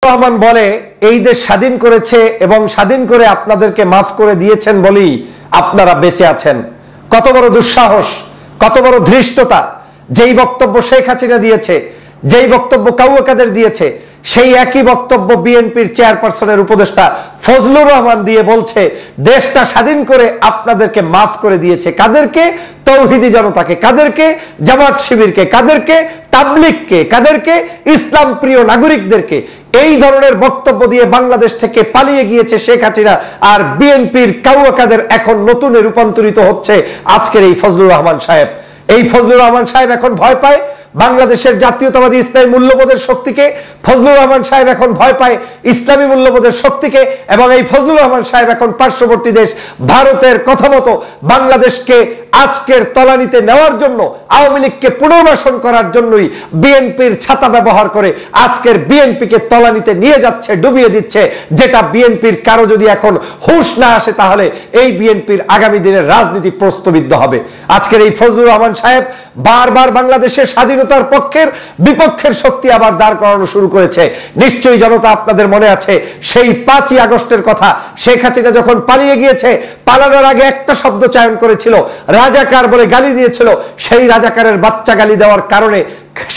রহমান বলে এই দেশ স্বাধীন করেছে এবং স্বাধীন করে আপনাদেরকে মাফ করে দিয়েছেন বলেই আপনারা বেঁচে আছেন। কত বড় দুঃসাহস, কত বড় ধৃষ্টতা! যেই বক্তব্য শেখ হাসিনা দিয়েছে, যেই বক্তব্য কাউয়া কাদের দিয়েছে, সেই একই বক্তব্য বিএনপির চেয়ারপারসনের উপদেষ্টা ফজলুর রহমান দিয়ে বলছে দেশটা স্বাধীন করে আপনাদেরকে মাফ করে দিয়েছে। কাদেরকে? তৌহিদি জনতাকে। কাদেরকে? জামাত শিবিরকে। কাদেরকে? তাবলিগকে। কাদেরকে? ইসলাম প্রিয় নাগরিকদেরকে। এই ধরনের বক্তব্য দিয়ে বাংলাদেশ থেকে পালিয়ে গিয়েছে শেখ হাসিনা, আর বিএনপির কাউয়া কাদের এখন নতুনে রূপান্তরিত হচ্ছে আজকের এই ফজলুর রহমান সাহেব। এই ফজলুর রহমান সাহেব এখন ভয় পায় বাংলাদেশের জাতীয়তাবাদী ইসলামী মূল্যবোধের শক্তিকে। ফজলুর রহমান সাহেব এখন ভয় পায় ইসলামী মূল্যবোধের শক্তিকে, এবং এই ফজলুর রহমান সাহেব এখন পার্শ্ববর্তী দেশ ভারতের কথা মতো বাংলাদেশকে আজকের তলানিতে নেওয়ার জন্য, আওয়ামী লীগকে পুনর্বাসন করার জন্যই বিএনপির ছাতা ব্যবহার করে আজকের বিএনপিকে তলানিতে নিয়ে যাচ্ছে, ডুবিয়ে দিচ্ছে। যেটা বিএনপির কারো যদি এখন হুঁশ না আসে তাহলে এই বিএনপির আগামী দিনের রাজনীতি প্রশ্নবিদ্ধ হবে। আজকের এই ফজলুর রহমান সাহেব বারবার বাংলাদেশের স্বাধীনতার পক্ষের বিপক্ষের শক্তি আবার দাঁড় করানো শুরু করেছে। নিশ্চয়ই জনতা আপনাদের মনে আছে সেই 5ই আগস্টের কথা। শেখ হাসিনা যখন পালিয়ে গিয়েছে, পালানোর আগে একটা শব্দ চয়ন করেছিল, রাজাকার বলে গালি দিয়েছিল। সেই রাজাকারের বাচ্চা গালি দেওয়ার কারণে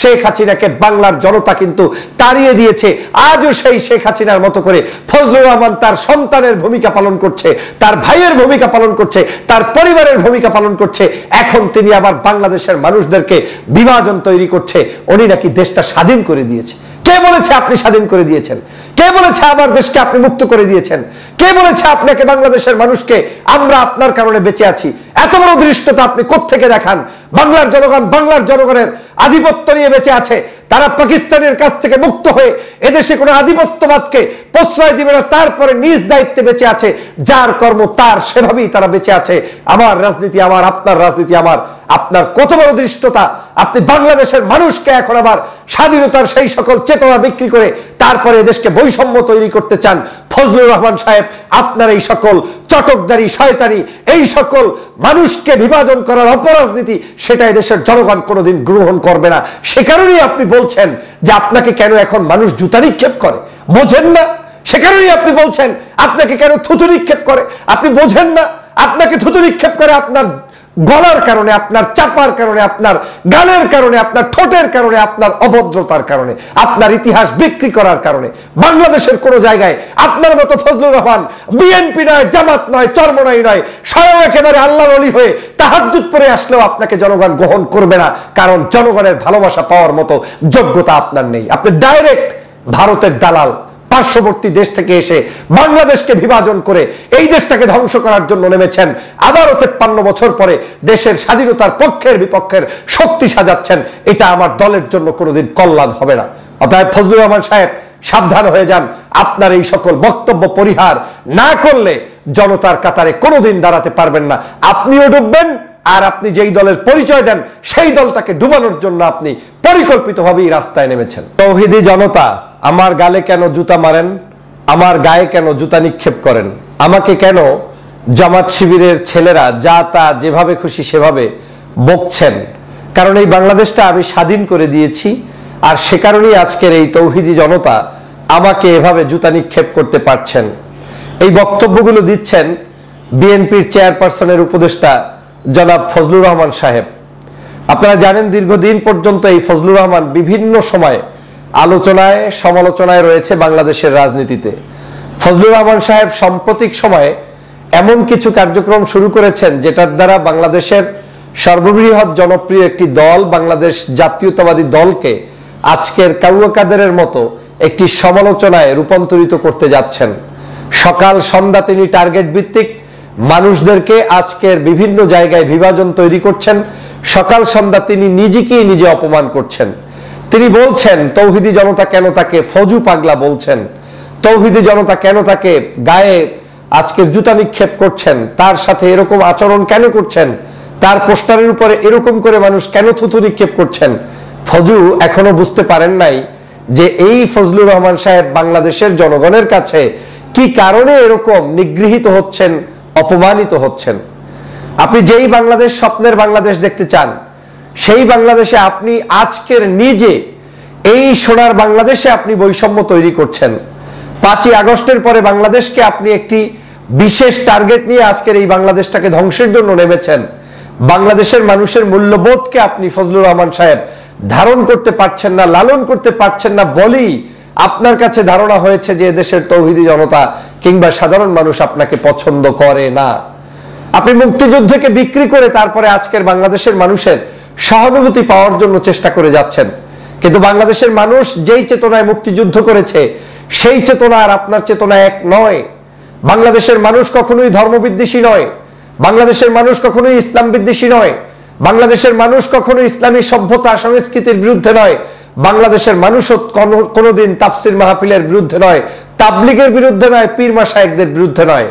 শেখ হাসিনাকে বাংলার জনতা কিন্তু তাড়িয়ে দিয়েছে। আজও সেই শেখ হাসিনার মতো করে ফজলুর রহমান তার সন্তানের ভূমিকা পালন করছে, তার ভাইয়ের ভূমিকা পালন করছে, তার পরিবারের ভূমিকা পালন করছে। এখন তিনি আবার বাংলাদেশের মানুষদেরকে বিভাজন তৈরি করছে। উনি নাকি দেশটা স্বাধীন করে দিয়েছে। কে বলেছে আপনি স্বাধীন করে দিয়েছেন? কে বলেছে আমার দেশকে আপনি মুক্ত করে দিয়েছেন? কে বলেছে আপনাকে, বাংলাদেশের মানুষকে, আমরা আপনার কারণে বেঁচে আছি? এত বড় দৃষ্টতা আপনি কোত্থেকে দেখান? বাংলার জনগণ বাংলার জনগণের আধিপত্য নিয়ে বেঁচে আছে। তারা পাকিস্তানের কাছ থেকে মুক্ত হয়ে এদেশে কোনো আধিপত্যবাদকে প্রশ্রয় দিবে না, তারপরে নিজ দায়িত্বে বেঁচে আছে। যার কর্ম তার, সেভাবেই তারা বেঁচে আছে। আমার রাজনীতি আমার, আপনার রাজনীতি আমার। আপনার কত বড় দৃষ্টতা! আপনি বাংলাদেশের মানুষকে এখন আবার স্বাধীনতার সেই সকল চেতনা বিক্রি করে তারপরে দেশকে বৈষম্য তৈরি করতে চান। ফজলুর রহমান সাহেব, আপনার এই সকল চটকদারি, শয়তানি, এই সকল মানুষকে বিভাজন করার অপরাজনীতি, সেটাই দেশের জনগণ কোনোদিন গ্রহণ করবে না। সে কারণেই আপনি বলছেন যে আপনাকে কেন এখন মানুষ জুতা নিক্ষেপ করে, বোঝেন না? সে কারণেই আপনি বলছেন আপনাকে কেন থুতু নিক্ষেপ করে, আপনি বোঝেন না? আপনাকে থুতু নিক্ষেপ করে আপনার গলার কারণে, আপনার চাপার কারণে, আপনার গালের কারণে, আপনার ঠোঁটের কারণে, আপনার অভদ্রতার কারণে, আপনার ইতিহাস বিক্রি করার কারণে। বাংলাদেশের কোন জায়গায় আপনার মতো ফজলুর রহমান বিএনপি নয়, জামাত নয়, চরমনাই নয়, স্বয়ং একেবারে আল্লাহর ওলি হয়ে তাহাজ্জুদ পড়ে আসলেও আপনাকে জনগণ গ্রহণ করবে না, কারণ জনগণের ভালোবাসা পাওয়ার মতো যোগ্যতা আপনার নেই। আপনি ডাইরেক্ট ভারতের দালাল, পার্শ্ববর্তী দেশ থেকে এসে বাংলাদেশকে বিভাজন করে এই দেশটাকে ধ্বংস করার জন্য নেমেছেন। আবারও 53 বছর পরে দেশের স্বাধীনতার পক্ষের বিপক্ষের শক্তি সাজাচ্ছেন। এটা আমার দলের জন্য কোনোদিন কল্যাণ হবে না। অতএব ফজলুর রহমান সাহেব, সাবধান হয়ে যান। আপনার এই সকল বক্তব্য পরিহার না করলে জনতার কাতারে কোনোদিন দাঁড়াতে পারবেন না। আপনিও ডুববেন, আর আপনি যেই দলের পরিচয় দেন সেই দলটাকে ডুবানোর জন্য আপনি পরিকল্পিতভাবেই রাস্তায় নেমেছেন। তৌহিদি জনতা, আমার গালে কেন জুতা মারেন? আমার গায়ে কেন জুতা নিক্ষেপ করেন? আমাকে কেন জামাত শিবিরের ছেলেরা যা তা যেভাবে খুশি সেভাবে বকছেন? কারণ এই বাংলাদেশটা আমি স্বাধীন করে দিয়েছি, আর সে কারণেই আজকের এই তৌহিদি জনতা আমাকে এভাবে জুতা নিক্ষেপ করতে পারছেন। এই বক্তব্যগুলো দিচ্ছেন বিএনপির চেয়ারপারসনের উপদেষ্টা জনাব ফজলুর রহমান সাহেব। আপনারা জানেন দীর্ঘদিন পর্যন্ত এই ফজলুর রহমান বিভিন্ন সময়ে আলোচনায় সমালোচনায় রয়েছে বাংলাদেশের রাজনীতিতে। ফজলুর রহমান সাহেব সাম্প্রতিক সময়ে এমন কিছু কার্যক্রম শুরু করেছেন যেটার দ্বারা বাংলাদেশের সর্ববৃহৎ জনপ্রিয় একটি দল, বাংলাদেশ জাতীয়তাবাদী দলকে আজকের কাউয়া কাদেরের মতো একটি সমালোচনায় রূপান্তরিত করতে যাচ্ছেন। সকাল সন্ধ্যা তিনি টার্গেট ভিত্তিক মানুষদেরকে আজকের বিভিন্ন জায়গায় বিভাজন তৈরি করছেন। সকাল সন্ধ্যা তিনি নিজেকেই নিজে অপমান করছেন। তিনি বলছেন তৌহিদি জনতা কেন তাকে ফজু পাগলা বলছেন, তৌহিদি জনতা কেন তাকে গায়ে আজকের জুতা নিক্ষেপ করছেন, তার সাথে এরকম আচরণ কেন করছেন, তার পোস্টারের উপরে এরকম করে মানুষ কেন থুতু নিক্ষেপ করছেন। ফজু এখনো বুঝতে পারেন নাই যে এই ফজলুর রহমান সাহেব বাংলাদেশের জনগণের কাছে কি কারণে এরকম নিগৃহীত হচ্ছেন, অপমানিত হচ্ছেন। আপনি যেই বাংলাদেশ, স্বপ্নের বাংলাদেশ দেখতে চান, সেই বাংলাদেশে আপনি আজকের নিজে এই সোনার বাংলাদেশে আপনি বৈষম্য তৈরি করছেন। 5ই আগস্টের পরে বাংলাদেশকে আপনি একটি বিশেষ টার্গেট নিয়ে আজকের এই বাংলাদেশটাকে ধ্বংসের জন্য নেমেছেন। বাংলাদেশের মানুষের মূল্যবোধকে আপনি ফজলুর রহমান সাহেব ধারণ করতে পারছেন না, লালন করতে পারছেন না বলেই আপনার কাছে ধারণা হয়েছে যে দেশের তৌহিদি জনতা কিংবা সাধারণ মানুষ আপনাকে পছন্দ করে না। আপনি মুক্তিযুদ্ধকে বিক্রি করে তারপরে আজকের বাংলাদেশের মানুষের সহানুভূতি পাওয়ার জন্য চেষ্টা করে যাচ্ছেন, কিন্তু বাংলাদেশের মানুষ যেই চেতনায় মুক্তিযুদ্ধ করেছে সেই চেতনা আর আপনার চেতনা এক নয়। বাংলাদেশের মানুষ কখনোই ধর্মবিদ্বেষী নয়, বাংলাদেশের মানুষ কখনোই ইসলাম বিদ্বেষী নয়, বাংলাদেশের মানুষ কখনোই ইসলামী সভ্যতা সংস্কৃতির বিরুদ্ধে নয়, বাংলাদেশের মানুষও কোনোদিন তাফসির মাহফিলের বিরুদ্ধে নয়, তাবলিগের বিরুদ্ধে নয়, পীর মাশায়েখদের বিরুদ্ধে নয়।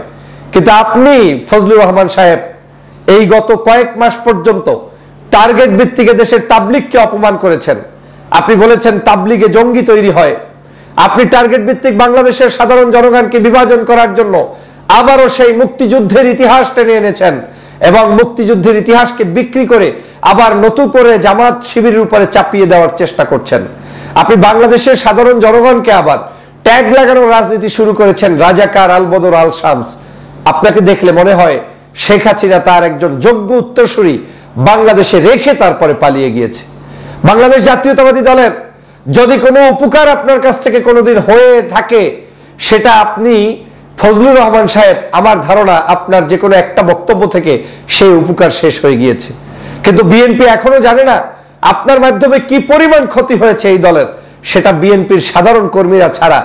কিন্তু আপনি ফজলুর রহমান সাহেব এই গত কয়েক মাস পর্যন্ত টার্গেট ভিত্তিকে দেশের তাবলিগকে অপমান করেছেন। আপনি বলেছেন তাবলিগে জঙ্গি তৈরি হয়। আপনি টার্গেট ভিত্তিক বাংলাদেশের সাধারণ জনগণকে বিভাজন করার জন্য আবারও সেই মুক্তিযুদ্ধের ইতিহাস টেনে এনেছেন এবং মুক্তিযুদ্ধের ইতিহাসকে বিক্রি করে আবার নতুন করে জামাত শিবিরের উপরে চাপিয়ে দেওয়ার চেষ্টা করছেন। আপনি বাংলাদেশের সাধারণ জনগণকে আবার ট্যাগ লাগানোর রাজনীতি শুরু করেছেন, রাজাকার, আলবদর, আল শামস। আপনাকে দেখলে মনে হয় শেখ হাসিনা তার একজন যোগ্য উত্তরসূরি বাংলাদেশে রেখে তারপরে পালিয়ে গিয়েছে। বাংলাদেশ জাতীয়তাবাদী দলের যদি কোনো উপকার আপনার কাছ থেকে কোনোদিন হয়ে থাকে, সেটা আপনি ফজলুর রহমান সাহেব, আমার ধারণা আপনার যে কোনো একটা বক্তব্য থেকে সেই উপকার শেষ হয়ে গিয়েছে। কিন্তু বিএনপি এখনো জানে না আপনার মাধ্যমে কি পরিমাণ ক্ষতি হয়েছে এই দলের। সেটা বিএনপির সাধারণ কর্মীরা ছাড়া,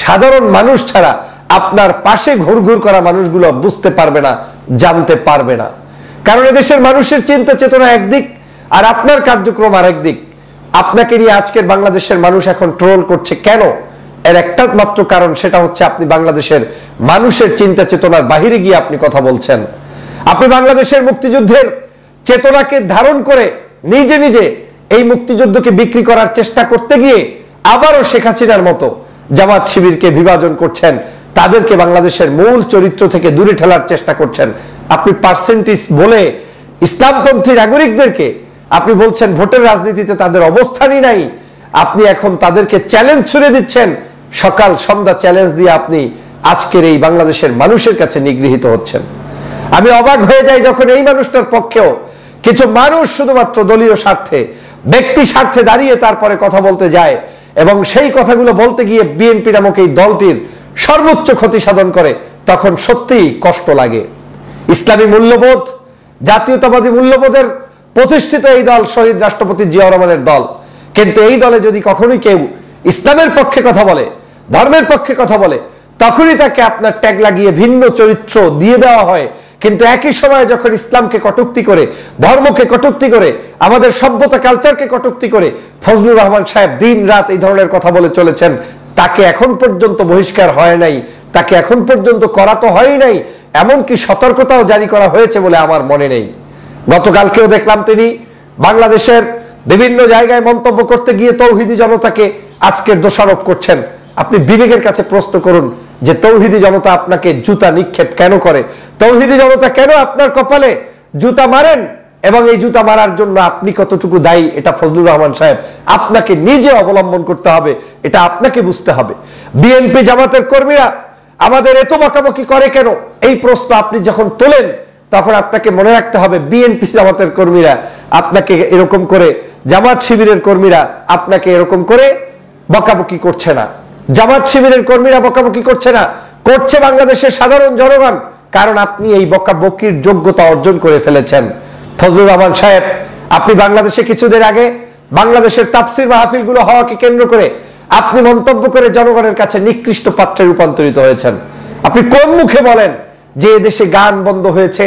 সাধারণ মানুষ ছাড়া, আপনার পাশে ঘুরঘুর করা মানুষগুলো বুঝতে পারবে না, জানতে পারবে না। কারণ এদেশের মানুষের চিন্তা চেতনা একদিক আর আপনার কার্যক্রম আরেক দিক। আপনাকে নিয়ে আজকের বাংলাদেশের মানুষ এখন ট্রোল করছে কেন? এর একটা মাত্র কারণ, সেটা হচ্ছে আপনি বাংলাদেশের মানুষের চিন্তা চেতনার বাহিরে গিয়ে আপনি কথা বলছেন। আপনি বাংলাদেশের মুক্তিযুদ্ধের চেতনাকে ধারণ করে নিজে নিজে এই মুক্তিযুদ্ধকে বিক্রি করার চেষ্টা করতে গিয়ে আবারও শেখ হাসিনার মতো জামাত শিবিরকে বিভাজন করছেন, তাদেরকে বাংলাদেশের মূল চরিত্র থেকে দূরে ঠেলার চেষ্টা করছেন। আপনি পার্সেন্টেজ বলে ইসলামপন্থী নাগরিকদেরকে আপনি বলছেন ভোটের রাজনীতিতে তাদের অবস্থানই নাই। আপনি এখন তাদেরকে চ্যালেঞ্জ ছুড়ে দিচ্ছেন, সকাল সন্ধ্যা চ্যালেঞ্জ দিয়ে আপনি আজকের এই বাংলাদেশের মানুষের কাছে নিগৃহীত হচ্ছেন। আমি অবাক হয়ে যাই যখন এই মানুষটার পক্ষেও কিছু মানুষ শুধুমাত্র দলীয় স্বার্থে, ব্যক্তি স্বার্থে দাঁড়িয়ে তারপরে কথা বলতে যায় এবং সেই কথাগুলো বলতে গিয়ে বিএনপি নামক এই দলটির সর্বোচ্চ ক্ষতি সাধন করে, তখন সত্যিই কষ্ট লাগে। ইসলামী মূল্যবোধ, জাতীয়তাবাদী মূল্যবোধের প্রতিষ্ঠিত এই দল শহীদ রাষ্ট্রপতি জিয়াউর রহমানের দল। কিন্তু এই দলে যদি কখনোই কেউ ইসলামের পক্ষে কথা বলে, ধর্মের পক্ষে কথা বলে, তখনই তাকে আপনার ট্যাগ লাগিয়ে ভিন্ন চরিত্র দিয়ে দেওয়া হয়। কিন্তু একই সময়ে যখন ইসলামকে কটূক্তি করে, ধর্মকে কটূক্তি করে, আমাদের সভ্যতা কালচারকে কটূক্তি করে ফজলুর রহমান সাহেব দিন রাত এই ধরনের কথা বলে চলেছেন, তাকে এখন পর্যন্ত বহিষ্কার হয় নাই, তাকে এখন পর্যন্ত করা তো হয় নাই, এমনকি সতর্কতাও জারি করা হয়েছে বলে আমার মনে নেই। গতকালকেও দেখলাম তিনি বাংলাদেশের বিভিন্ন জায়গায় মন্তব্য করতে গিয়ে তৌহিদি জনতাকে আজকের দোষারোপ করছেন। আপনি বিবেকের কাছে প্রশ্ন করুন যে তৌহিদি জনতা আপনাকে জুতা নিক্ষেপ কেন করে, তৌহিদি জনতা কেন আপনার কপালে জুতা মারেন এবং এই জুতা মারার জন্য আপনি কতটুকু দায়ী, এটা ফজলুর রহমান সাহেব আপনাকে নিজে অবলম্বন করতে হবে, এটা আপনাকে বুঝতে হবে। বিএনপি জামাতের কর্মীরা আমাদের এত বকাবকি করে কেন, এই প্রশ্ন আপনি যখন তোলেন তখন আপনাকে মনে রাখতে হবে বিএনপি জামাতের কর্মীরা আপনাকে এরকম করে, জামাত শিবিরের কর্মীরা আপনাকে এরকম করে বকাবকি করছে না। জামাত শিবিরের কর্মীরা বকাবকি করছে না, করছে বাংলাদেশের সাধারণ জনগণ, কারণ আপনি এই বকাবকির যোগ্যতা অর্জন করে ফেলেছেন। ফজলুর রহমান সাহেব, আপনি বাংলাদেশে কিছুদিন আগে বাংলাদেশের তাফসির মাহফিলগুলো হওয়াকে কেন্দ্র করে আপনি মন্তব্য করে জনগণের কাছে নিকৃষ্ট পাত্রে রূপান্তরিত হয়েছেন। আপনি কোন মুখে বলেন যে দেশে গান বন্ধ হয়েছে,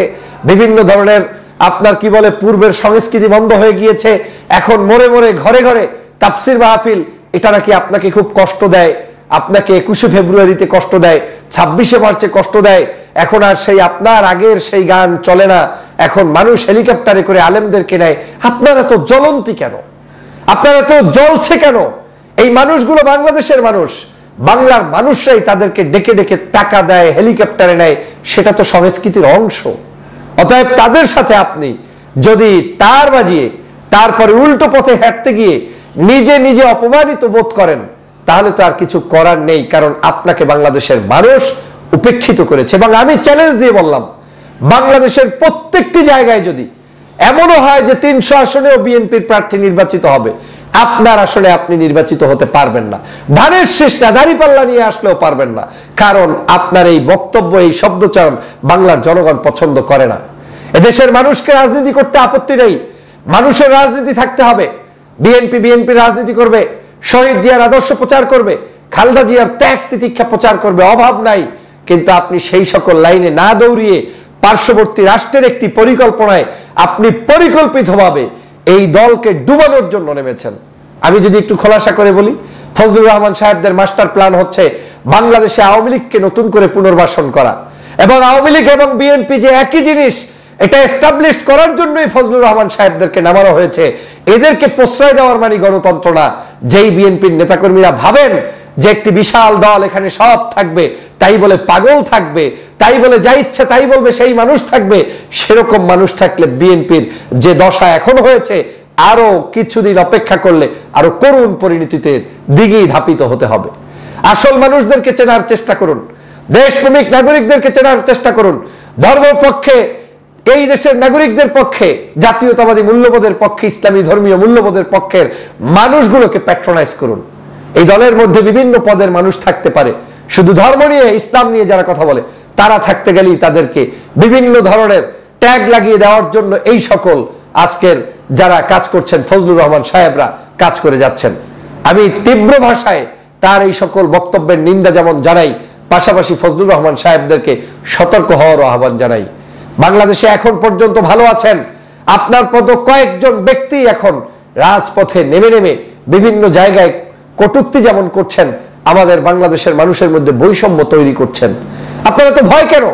বিভিন্ন ধরনের আপনার কি বলে পূর্বের সংস্কৃতি বন্ধ হয়ে গিয়েছে, এখন মোড়ে মোড়ে ঘরে ঘরে তাফসির মাহফিল, এটা নাকি আপনাকে খুব কষ্ট দেয়, আপনাকে 21শে ফেব্রুয়ারিতে কষ্ট দেয়, 26শে মার্চে কষ্ট দেয়, এখন আর সেই আপনার আগের সেই গান চলে না, এখন মানুষ হেলিকপ্টারে করে আলেমদেরকে নেয়। আপনারা তো জ্বলন্তি কেন, আপনারা তো জ্বলছে কেন? এই মানুষগুলো বাংলাদেশের মানুষ, বাংলার মানুষরাই তাদেরকে ডেকে ডেকে টাকা দেয়, হেলিকপ্টারে নেয়, সেটা তো সংস্কৃতির অংশ। অতএব তাদের সাথে আপনি যদি তার বাজিয়ে তারপরে উল্টো পথে হাঁটতে গিয়ে নিজে নিজে অপমানিত বোধ করেন, তাহলে তো আর কিছু করার নেই, কারণ আপনাকে বাংলাদেশের মানুষ উপেক্ষিত করেছে। এবং আমি চ্যালেঞ্জ দিয়ে বললাম, বাংলাদেশের প্রত্যেকটি জায়গায় যদি এমনও হয় যে 300 আসনেও বিএনপির প্রার্থী নির্বাচিত হবে, আপনার আসলে আপনি নির্বাচিত হতে পারবেন না। ধানের শেষ না দাঁড়িপাল্লা নিয়ে আসলেও পারবেন না, কারণ আপনার এই বক্তব্য, এই শব্দচয়ন বাংলার জনগণ পছন্দ করে না। এদেশের মানুষকে রাজনীতি করতে আপত্তি নেই, মানুষের রাজনীতি থাকতে হবে। বিএনপি রাজনীতি করবে, শহীদ জিয়ার আদর্শ প্রচার করবে, খালেদা জিয়ার ত্যাগ তিতিক্ষা প্রচার করবে, অভাব নাই। কিন্তু আপনি সেই সকল লাইনে না দৌড়িয়ে পার্শ্ববর্তী রাষ্ট্রের একটি পরিকল্পনায় আপনি পরিকল্পিতভাবে এই দলকে ডুবানোর জন্য নেমেছেন। আমি যদি একটু খোলাসা করে বলি, ফজলুর রহমান সাহেবদের মাস্টার প্ল্যান হচ্ছে বাংলাদেশে আওয়ামী লীগকে নতুন করে পুনর্বাসন করা, এবং আওয়ামী লীগ এবং বিএনপি যে একই জিনিস, এটা এস্টাবলিশ করার জন্যই ফজলুর রহমান সাহেবদেরকে নামানো হয়েছে। এদেরকে প্রশ্রয় দেওয়ার মানে গণতন্ত্র না। যেই বিএনপির নেতাকর্মীরা ভাবেন যে একটি বিশাল দল, এখানে সব থাকবে, তাই বলে পাগল থাকবে, তাই বলে যা ইচ্ছে তাই বলবে সেই মানুষ থাকবে, সেরকম মানুষ থাকলে বিএনপির যে দশা এখন হয়েছে, আরো কিছুদিন অপেক্ষা করলে আরো করুণ পরিণতিতে দিকেই ধাপিত হতে হবে। আসল মানুষদেরকে চেনার চেষ্টা করুন, দেশপ্রেমিক নাগরিকদেরকে চেনার চেষ্টা করুন, ধর্মপক্ষে, এই দেশের নাগরিকদের পক্ষে, জাতীয়তাবাদী মূল্যবোধের পক্ষে, ইসলামী ধর্মীয় মূল্যবোধের পক্ষের মানুষগুলোকে প্যাট্রোনাইজ করুন। এই দলের মধ্যে বিভিন্ন পদের মানুষ থাকতে পারে, শুধু ধর্ম নিয়ে, ইসলাম নিয়ে যারা কথা বলে, তারা থাকতে গেলেই তাদেরকে বিভিন্ন ধরনের ট্যাগ লাগিয়ে দেওয়ার জন্য এই সকল আজকের যারা কাজ করছেন, ফজলুর রহমান সাহেবরা কাজ করে যাচ্ছেন। আমি তীব্র ভাষায় তার এই সকল বক্তব্যের নিন্দা যেমন জানাই, পাশাপাশি ফজলুর রহমান সাহেবদেরকে সতর্ক হওয়ার আহ্বান জানাই। বাংলাদেশে এখন পর্যন্ত ভালো আছেন, আপনার মতো কয়েকজন ব্যক্তি এখন রাজপথে নেমে নেমে বিভিন্ন জায়গায় কটূক্তি যেমন করছেন, আমাদের বাংলাদেশের মানুষের মধ্যে বৈষম্য তৈরি করছেন। আপনারা তো ভয় কেন?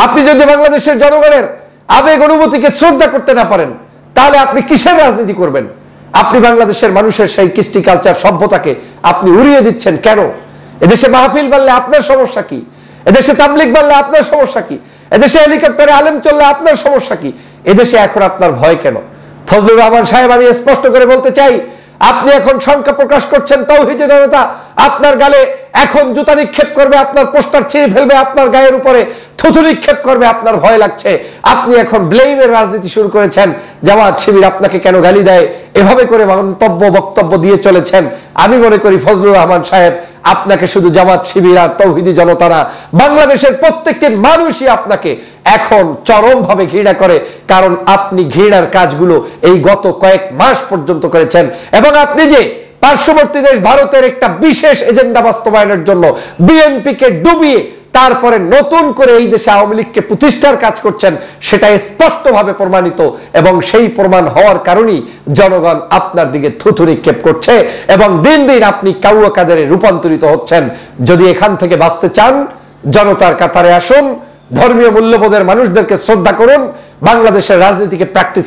আপনি যদি বাংলাদেশের জনগণের আবেগ অনুভূতিকে শ্রদ্ধা করতে না পারেন, তাহলে আপনি কিসের রাজনীতি করবেন? আপনি বাংলাদেশের মানুষের সেই কৃষ্টি কালচার সভ্যতাকে আপনি উড়িয়ে দিচ্ছেন কেন? এদেশে মাহফিল বাড়লে আপনার সমস্যা কি? এদেশে তাবলিগ বাড়লে আপনার সমস্যা কি? এদেশে হেলিকপ্টারে আলেম চললে আপনার সমস্যা কি? এদেশে এখন আপনার ভয় কেন? ফজলুর রহমান সাহেব, আমি স্পষ্ট করে বলতে চাই, আপনি এখন শঙ্কা প্রকাশ করছেন, তৌহিদি জনতা আপনার গালে এখন জুতা নিক্ষেপ করবে, আপনার পোস্টার ছিঁড়ে ফেলবে, আপনার গায়ের উপরে থুতু নিক্ষেপ করবে, আপনার ভয় লাগছে। আপনি এখন ব্লেমের রাজনীতি শুরু করেছেন, জামাত শিবির আপনাকে কেন গালি দেয়, এভাবে করে বক্তব্য দিয়ে চলেছেন। আমি মনে করি ফজলুর রহমান সাহেব, আপনাকে শুধু জামাত শিবির আর তৌহিদি জনতা না, বাংলাদেশের প্রত্যেকটি মানুষই আপনাকে এখন চরমভাবে ঘৃণা করে, কারণ আপনি ঘৃণার কাজগুলো এই গত কয়েক মাস পর্যন্ত করেছেন। এবং আপনি যে পার্শ্ববর্তী দেশ ভারতের একটা বিশেষ এজেন্ডা বাস্তবায়নের জন্য বিএনপিকে ডুবিয়ে তারপরে নতুন করে এই দেশে আওয়ামী লীগকে প্রতিষ্ঠার কাজ করছেন, সেটা স্পষ্টভাবে প্রমাণিত, এবং সেই প্রমাণ হওয়ার কারণেই জনগণ আপনার দিকে থুথু নিক্ষেপ করছে, এবং দিন দিন আপনি কাউয়া কাদেরে রূপান্তরিত হচ্ছেন। যদি এখান থেকে বাঁচতে চান, জনতার কাতারে আসুন, ধর্মীয় মূল্যবোধের মানুষদেরকে শ্রদ্ধা করুন, বাংলাদেশের রাজনীতিকে প্র্যাকটিস